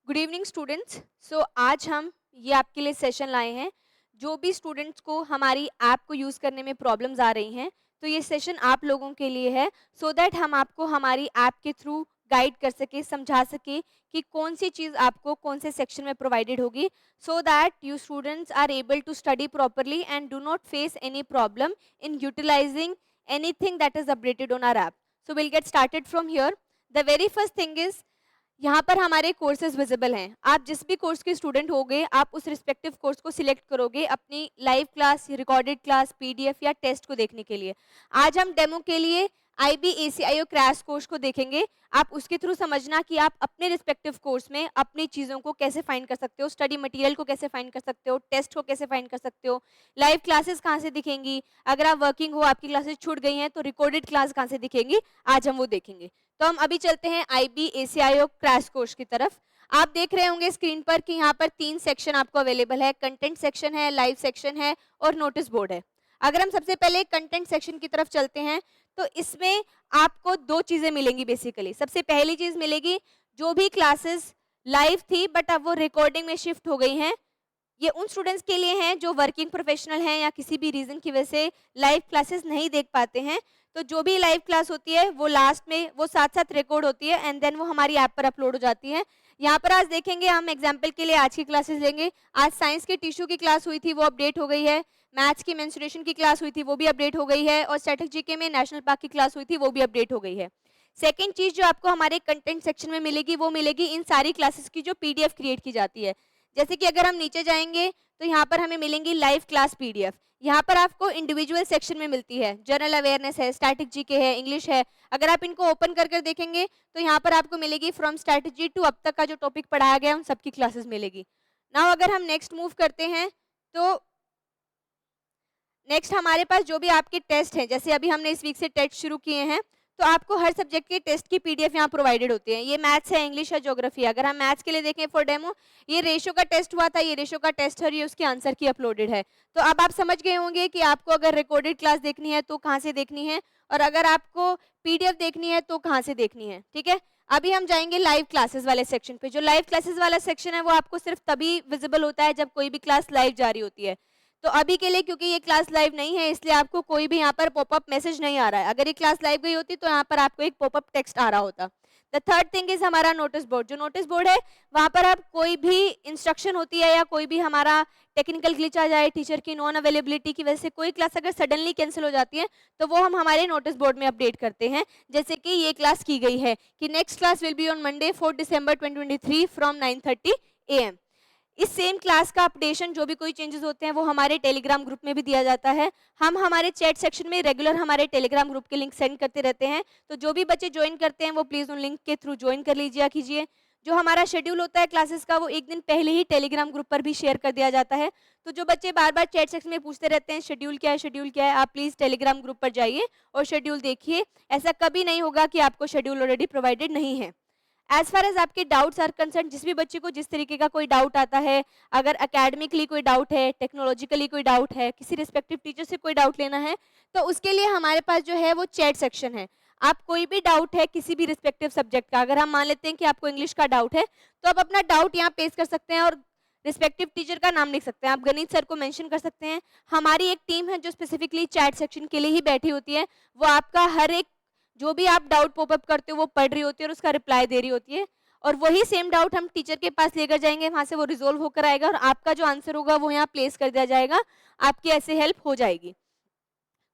Good evening students. आज हम ये आपके लिए सेशन लाए हैं। जो भी स्टूडेंट्स को हमारी ऐप को यूज़ करने में प्रॉब्लम्स आ रही हैं, तो ये सेशन आप लोगों के लिए है, सो दैट हम आपको हमारी ऐप के थ्रू गाइड कर सके, समझा सके कि कौन सी चीज़ आपको कौन से सेक्शन में प्रोवाइडेड होगी, so that you students are able to study properly and do not face any problem in utilising anything that is updated on our app. So will get started from here. The very first thing is, यहाँ पर हमारे courses visible हैं। आप जिस भी course के student होंगे, आप उस रिस्पेक्टिव कोर्स को सिलेक्ट करोगे अपनी live class, recorded class, PDF या टेस्ट को देखने के लिए। आज हम डेमो के लिए IBACIO क्रैश कोर्स को देखेंगे। आप उसके थ्रू समझना कि आप अपने रिस्पेक्टिव कोर्स में अपनी चीज़ों को कैसे फाइंड कर सकते हो, स्टडी मटेरियल को कैसे फाइंड कर सकते हो, टेस्ट को कैसे फाइंड कर सकते हो, लाइव क्लासेस कहाँ से दिखेंगी, अगर आप वर्किंग हो, आपकी क्लासेस छूट गई हैं, तो रिकॉर्डेड क्लास कहाँ से दिखेंगी, आज हम वो देखेंगे। तो हम अभी चलते हैं IBACIO क्रैश कोर्स की तरफ। आप देख रहे होंगे स्क्रीन पर कि यहाँ पर 3 सेक्शन आपको अवेलेबल है। कंटेंट सेक्शन है, लाइव सेक्शन है और नोटिस बोर्ड है। अगर हम सबसे पहले कंटेंट सेक्शन की तरफ चलते हैं, तो इसमें आपको 2 चीजें मिलेंगी बेसिकली। सबसे पहली चीज मिलेगी, जो भी क्लासेस लाइव थी बट अब वो रिकॉर्डिंग में शिफ्ट हो गई हैं, ये उन स्टूडेंट्स के लिए हैं जो वर्किंग प्रोफेशनल हैं या किसी भी रीजन की वजह से लाइव क्लासेस नहीं देख पाते हैं। तो जो भी लाइव क्लास होती है वो लास्ट में वो साथ साथ रिकॉर्ड होती है एंड देन वो हमारी ऐप पर अपलोड हो जाती है। यहाँ पर आज देखेंगे, हम एग्जाम्पल के लिए आज की क्लासेस लेंगे। आज साइंस की टिश्यू की क्लास हुई थी, वो अपडेट हो गई है। मैथ्स की मेंस्ट्रुएशन की क्लास हुई थी, वो भी अपडेट हो गई है। और स्टैटिक जीके में नेशनल पार्क की क्लास हुई थी, वो भी अपडेट हो गई है। सेकेंड चीज जो आपको हमारे कंटेंट सेक्शन में मिलेगी, वो मिलेगी इन सारी क्लासेस की जो PDF क्रिएट की जाती है। जैसे कि अगर हम नीचे जाएंगे तो यहाँ पर हमें मिलेंगी लाइव क्लास PDF। यहाँ पर आपको इंडिविजुअल सेक्शन में मिलती है, जनरल अवेयरनेस है, स्टैटिक जीके है, इंग्लिश है। अगर आप इनको ओपन कर कर देखेंगे तो यहाँ पर आपको मिलेगी फ्रॉम स्ट्रैटेजी टू अब तक का जो टॉपिक पढ़ाया गया उन सबकी क्लासेस मिलेगी। नाउ अगर हम नेक्स्ट मूव करते हैं, तो नेक्स्ट हमारे पास जो भी आपके टेस्ट हैं, जैसे अभी हमने इस वीक से टेस्ट शुरू किए हैं, तो आपको हर सब्जेक्ट के टेस्ट की PDF यहाँ प्रोवाइडेड होती है। ये मैथ्स है, इंग्लिश है, ज्योग्राफी है। अगर हम मैथ्स के लिए देखें फॉर डेमो, ये रेशियो का टेस्ट हुआ था, ये रेशियो का टेस्ट है और ये उसके आंसर की अपलोडेड है। तो अब आप समझ गए होंगे कि आपको अगर रिकॉर्डेड क्लास देखनी है तो कहाँ से देखनी है, और अगर आपको PDF देखनी है तो कहाँ से देखनी है। ठीक है, अभी हम जाएंगे लाइव क्लासेस वाले सेक्शन पे। जो लाइव क्लासेस वाला सेक्शन है वो आपको सिर्फ तभी विजिबल होता है जब कोई भी क्लास लाइव जारी होती है। तो अभी के लिए क्योंकि ये क्लास लाइव नहीं है, इसलिए आपको कोई भी यहाँ पर पॉपअप मैसेज नहीं आ रहा है। अगर ये क्लास लाइव गई होती तो यहाँ पर आपको एक पॉपअप टेक्स्ट आ रहा होता। द थर्ड थिंग इज हमारा नोटिस बोर्ड। जो नोटिस बोर्ड है वहाँ पर आप कोई भी इंस्ट्रक्शन होती है या कोई भी हमारा टेक्निकल ग्लिच आ जाए, टीचर की नॉन अवेलेबिलिटी की वजह से कोई क्लास अगर सडनली कैंसिल हो जाती है, तो वो हम हमारे नोटिस बोर्ड में अपडेट करते हैं। जैसे कि ये क्लास की गई है कि next class will be on Monday 4 December 2023 from 9:30 AM। इस सेम क्लास का अपडेशन, जो भी कोई चेंजेस होते हैं, वो हमारे टेलीग्राम ग्रुप में भी दिया जाता है। हम हमारे चैट सेक्शन में रेगुलर हमारे टेलीग्राम ग्रुप के लिंक सेंड करते रहते हैं। तो जो भी बच्चे ज्वाइन करते हैं वो प्लीज़ उन लिंक के थ्रू ज्वाइन कर लीजिए कीजिए। जो हमारा शेड्यूल होता है क्लासेस का, वो एक दिन पहले ही टेलीग्राम ग्रुप पर भी शेयर कर दिया जाता है। तो जो बच्चे बार बार चैट सेक्शन में पूछते रहते हैं शेड्यूल क्या है, शेड्यूल क्या है, आप प्लीज़ टेलीग्राम ग्रुप पर जाइए और शेड्यूल देखिए। ऐसा कभी नहीं होगा कि आपको शेड्यूल ऑलरेडी प्रोवाइडेड नहीं है। एज फार एज आपके डाउट्स आर कंसर्न, जिस भी बच्चे को जिस तरीके का कोई डाउट आता है, अगर एकेडमिकली कोई डाउट है, टेक्नोलॉजिकली कोई डाउट है, किसी रिस्पेक्टिव टीचर से कोई डाउट लेना है, तो उसके लिए हमारे पास जो है वो चैट सेक्शन है। आप कोई भी डाउट है किसी भी रिस्पेक्टिव सब्जेक्ट का, अगर हम मान लेते हैं कि आपको इंग्लिश का डाउट है, तो आप अपना डाउट यहाँ पेश कर सकते हैं और रिस्पेक्टिव टीचर का नाम लिख सकते हैं। आप गणित सर को मेंशन कर सकते हैं। हमारी एक टीम है जो स्पेसिफिकली चैट सेक्शन के लिए ही बैठी होती है। वो आपका हर एक जो भी आप डाउट पॉपअप करते हो वो पढ़ रही होती है और उसका रिप्लाई दे रही होती है, और वही सेम डाउट हम टीचर के पास लेकर जाएंगे, वहां से वो रिजोल्व होकर आएगा और आपका जो आंसर होगा वो यहाँ प्लेस कर दिया जाएगा। आपकी ऐसे हेल्प हो जाएगी।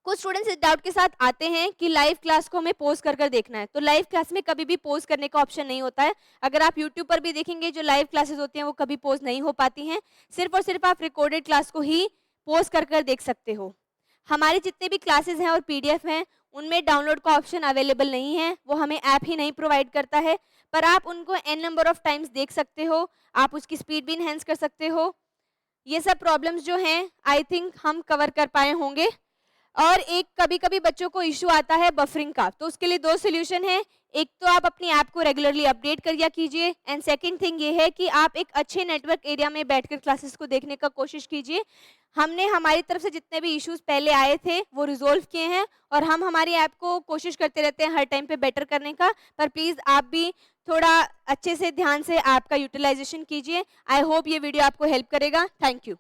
कुछ स्टूडेंट्स इस डाउट के साथ आते हैं कि लाइव क्लास को हमें पोज कर कर देखना है। तो लाइव क्लास में कभी भी पोज करने का ऑप्शन नहीं होता है। अगर आप यूट्यूब पर भी देखेंगे, जो लाइव क्लासेस होती हैं वो कभी पोज नहीं हो पाती हैं। सिर्फ और सिर्फ आप रिकॉर्डेड क्लास को ही पोज कर कर देख सकते हो। हमारे जितने भी क्लासेस हैं और PDF हैं, उनमें डाउनलोड का ऑप्शन अवेलेबल नहीं है, वो हमें ऐप ही नहीं प्रोवाइड करता है। पर आप उनको n नंबर ऑफ टाइम्स देख सकते हो, आप उसकी स्पीड भी इनहेंस कर सकते हो। ये सब प्रॉब्लम्स जो हैं आई थिंक हम कवर कर पाए होंगे। और एक कभी कभी बच्चों को इशू आता है बफरिंग का, तो उसके लिए 2 सोल्यूशन है। एक तो आप अपनी ऐप को रेगुलरली अपडेट करिए कीजिए, एंड सेकंड थिंग ये है कि आप एक अच्छे नेटवर्क एरिया में बैठकर क्लासेस को देखने का कोशिश कीजिए। हमने हमारी तरफ से जितने भी इश्यूज पहले आए थे वो रिजोल्व किए हैं, और हम हमारी ऐप को कोशिश करते रहते हैं हर टाइम पे बेटर करने का। पर प्लीज़ आप भी थोड़ा अच्छे से ध्यान से आपका यूटिलाइजेशन कीजिए। आई होप ये वीडियो आपको हेल्प करेगा। Thank you.